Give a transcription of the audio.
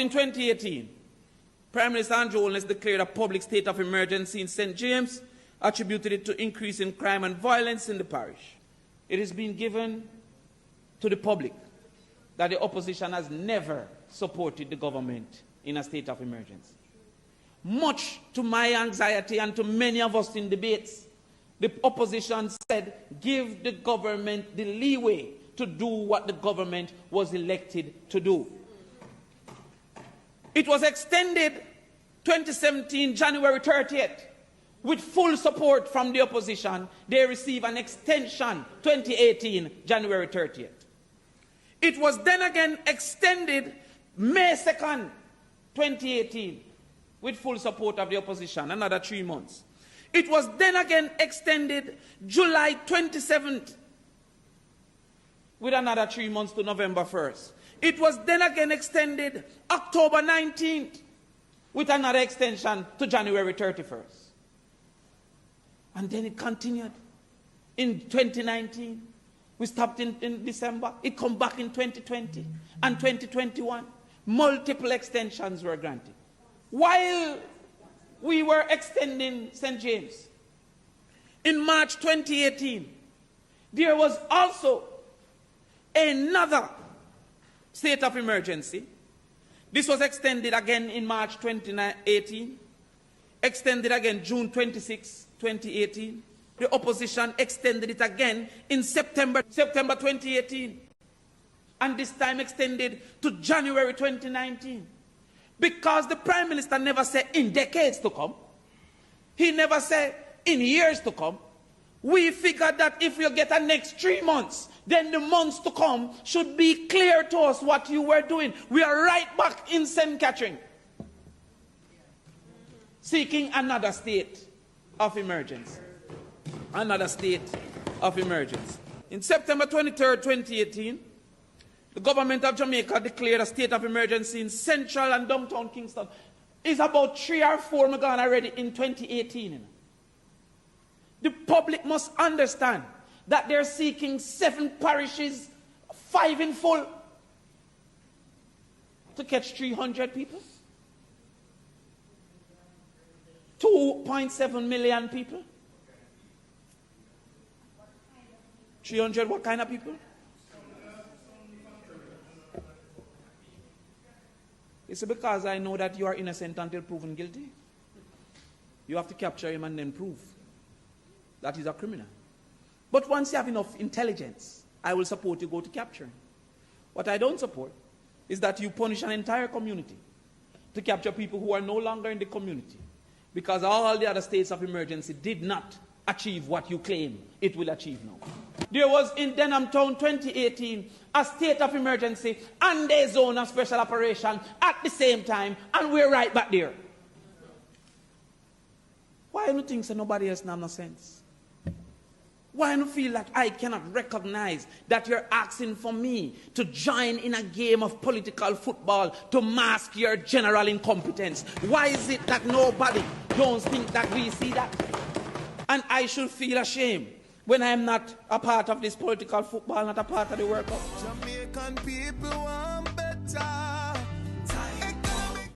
But in 2018, Prime Minister Andrew Holness declared a public state of emergency in St. James, attributed it to increase in crime and violence in the parish. It has been given to the public that the opposition has never supported the government in a state of emergency. Much to my anxiety and to many of us in debates, the opposition said, give the government the leeway to do what the government was elected to do. It was extended 2017, January 30th, with full support from the opposition. They received an extension 2018, January 30th. It was then again extended May 2nd, 2018, with full support of the opposition, another 3 months. It was then again extended July 27th, with another 3 months to November 1st. It was then again extended October 19th, with another extension to January 31st. And then it continued in 2019. We stopped in December. It come back in 2020 and 2021. Multiple extensions were granted. While we were extending St. James, in March 2018, there was also another state of emergency. This was extended again in March 2018, extended again June 26, 2018. The opposition extended it again in September 2018, and this time extended to January 2019. Because the Prime Minister never said in decades to come. He never said in years to come. We figured that if you get a next 3 months, then the months to come should be clear to us what you were doing. We are right back in St. Catherine, seeking another state of emergency. Another state of emergency. In September 23rd, 2018, the government of Jamaica declared a state of emergency in central and downtown Kingston. It's about 3 or 4 gone already in 2018. The public must understand that they're seeking 7 parishes, 5 in full, to catch 300 people. 2.7 million people. 300 what kind of people? It's because I know that you are innocent until proven guilty. You have to capture him and then prove that he's a criminal. But once you have enough intelligence, I will support you go to capture him. What I don't support is that you punish an entire community to capture people who are no longer in the community, because all the other states of emergency did not achieve what you claim it will achieve now. There was in Denham Town 2018 a state of emergency and a zone of special operation at the same time, and we're right back there. Why do you think so nobody else have no sense? Why do you feel like I cannot recognize that you're asking for me to join in a game of political football to mask your general incompetence? Why is it that nobody don't think that we see that? And I should feel ashamed when I am not a part of this political football, not a part of the World Cup. Jamaican people